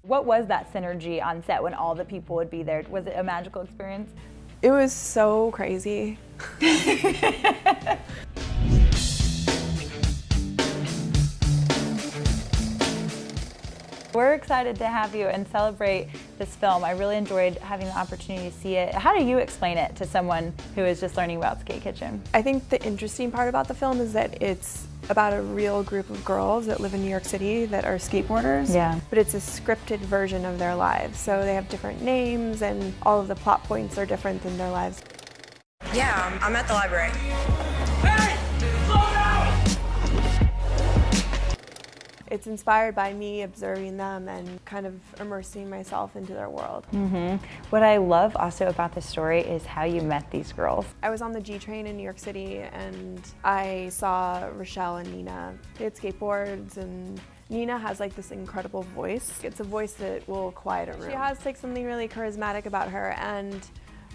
What was that synergy on set when all the people would be there? Was it a magical experience? It was so crazy. We're excited to have you and celebrate this film. I really enjoyed having the opportunity to see it. How do you explain it to someone who is just learning about Skate Kitchen? I think the interesting part about the film is that it's about a real group of girls that live in New York City that are skateboarders. Yeah. But it's a scripted version of their lives. So they have different names and all of the plot points are different than their lives. Yeah, I'm at the library. It's inspired by me observing them and kind of immersing myself into their world. What I love also about this story is how you met these girls. I was on the G train in New York City and I saw Rochelle and Nina. They had skateboards and Nina has like this incredible voice. It's a voice that will quiet a room. She has like something really charismatic about her, and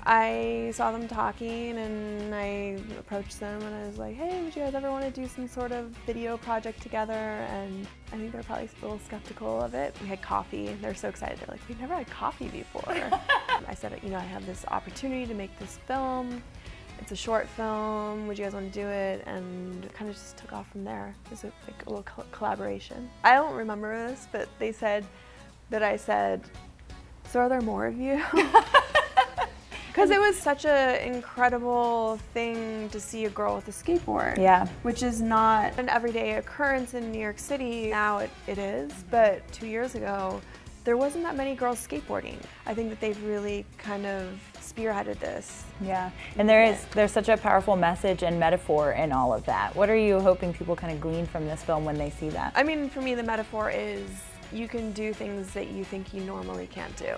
I saw them talking and I approached them and I was like, hey, would you guys ever want to do some sort of video project together? And I think they're probably a little skeptical of it. We had coffee. They're so excited. They're like, we've never had coffee before. I said, you know, I have this opportunity to make this film. It's a short film. Would you guys want to do it? And it kind of just took off from there. It was like a little collaboration. I don't remember this, but they said that I said, so are there more of you? Because it was such an incredible thing to see a girl with a skateboard. Yeah. Which is not an everyday occurrence in New York City. Now it is, but 2 years ago, there wasn't that many girls skateboarding. I think that they've really kind of spearheaded this. Yeah, and there's such a powerful message and metaphor in all of that. What are you hoping people kind of glean from this film when they see that? I mean, for me, the metaphor is you can do things that you think you normally can't do.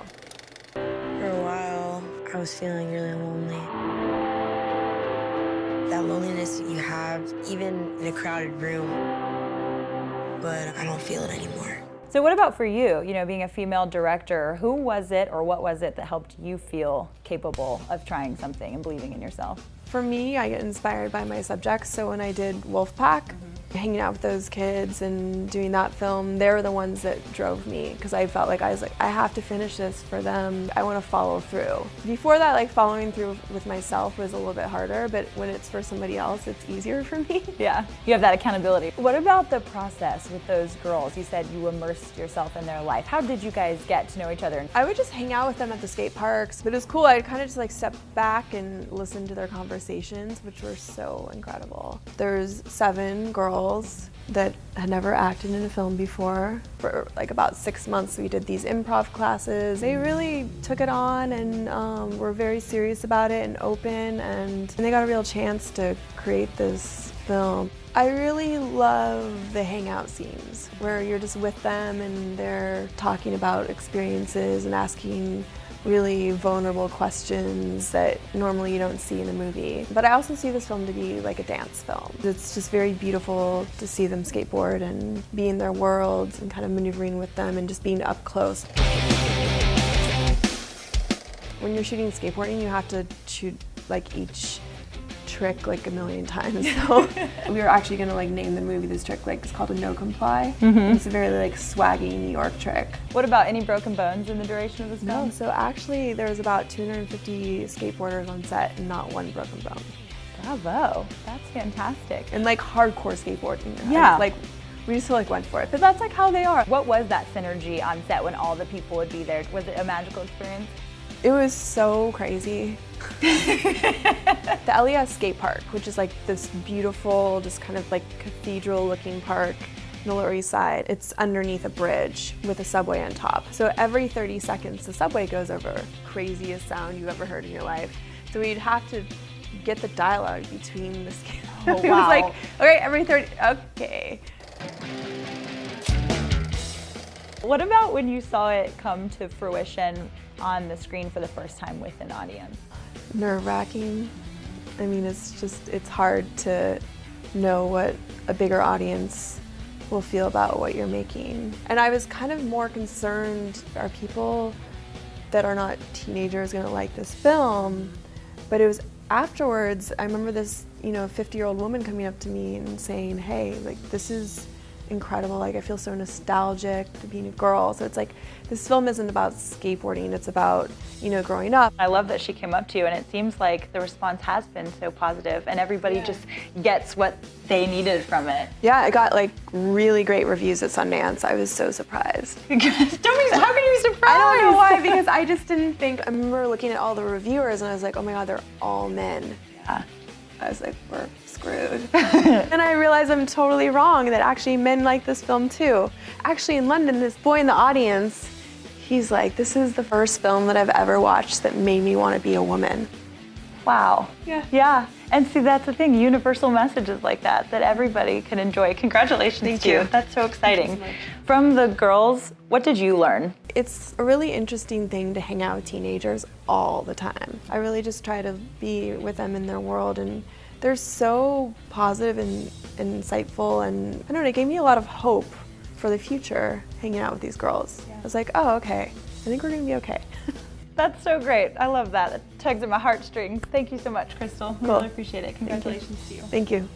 For a while, I was feeling really lonely. That loneliness that you have, even in a crowded room, but I don't feel it anymore. So what about for you, being a female director, who was it or what was it that helped you feel capable of trying something and believing in yourself? For me, I get inspired by my subjects, so when I did Wolfpack, hanging out with those kids and doing that film, they were the ones that drove me because I felt like I have to finish this for them. I want to follow through. Before that, like following through with myself was a little bit harder, but when it's for somebody else, it's easier for me. Yeah, you have that accountability. What about the process with those girls? You said you immersed yourself in their life. How did you guys get to know each other? I would just hang out with them at the skate parks, but it was cool. I'd kind of just like step back and listen to their conversations, which were so incredible. There's 7 girls that had never acted in a film before. For like about 6 months we did these improv classes. They really took it on and were very serious about it and open, and they got a real chance to create this film. I really love the hangout scenes where you're just with them and they're talking about experiences and asking really vulnerable questions that normally you don't see in a movie. But I also see this film to be like a dance film. It's just very beautiful to see them skateboard and be in their worlds and kind of maneuvering with them and just being up close. When you're shooting skateboarding, you have to shoot like each trick like a million times. So we were actually gonna like name the movie this trick, like it's called a no comply. It's a very like swaggy New York trick. What about any broken bones in the duration of this film? No, so actually there was about 250 skateboarders on set and not one broken bone. Bravo, that's fantastic. And like hardcore skateboarding. Yeah. Like we just like went for it, but that's like how they are. What was that synergy on set when all the people would be there? Was it a magical experience? It was so crazy. The LES skate park, which is like this beautiful, just kind of like cathedral looking park in the Lower East Side. It's underneath a bridge with a subway on top. So every 30 seconds the subway goes over. Craziest sound you've ever heard in your life. So we'd have to get the dialogue between the skate. Oh, It was wow. like, okay, every 30, okay. What about when you saw it come to fruition on the screen for the first time with an audience? Nerve-wracking. I mean, it's hard to know what a bigger audience will feel about what you're making. And I was kind of more concerned, are people that are not teenagers gonna like this film? But it was afterwards, I remember this, 50-year-old woman coming up to me and saying, hey, like this is incredible. Like I feel so nostalgic to being a girl. So it's like, this film isn't about skateboarding, it's about, you know, growing up. I love that she came up to you, and it seems like the response has been so positive and everybody just gets what they needed from it. Yeah, I got like really great reviews at Sundance. I was so surprised. How can you be surprised? I don't know why, because I just didn't think, I remember looking at all the reviewers and I was like, oh my God, they're all men. Yeah. I was like, we're screwed. And I realized I'm totally wrong, that actually men like this film too. Actually in London, this boy in the audience, he's like, this is the first film that I've ever watched that made me want to be a woman. Wow. Yeah. Yeah. And see, that's the thing, universal messages like that everybody can enjoy. Congratulations Thank you. That's so exciting. Thank you so much. From the girls, what did you learn? It's a really interesting thing to hang out with teenagers all the time. I really just try to be with them in their world, and they're so positive and insightful, and I don't know, it gave me a lot of hope for the future hanging out with these girls. I was like, oh, okay, I think we're gonna be okay. That's so great. I love that. It tugs at my heartstrings. Thank you so much, Crystal. I Cool. really appreciate it. Congratulations to you. Thank you.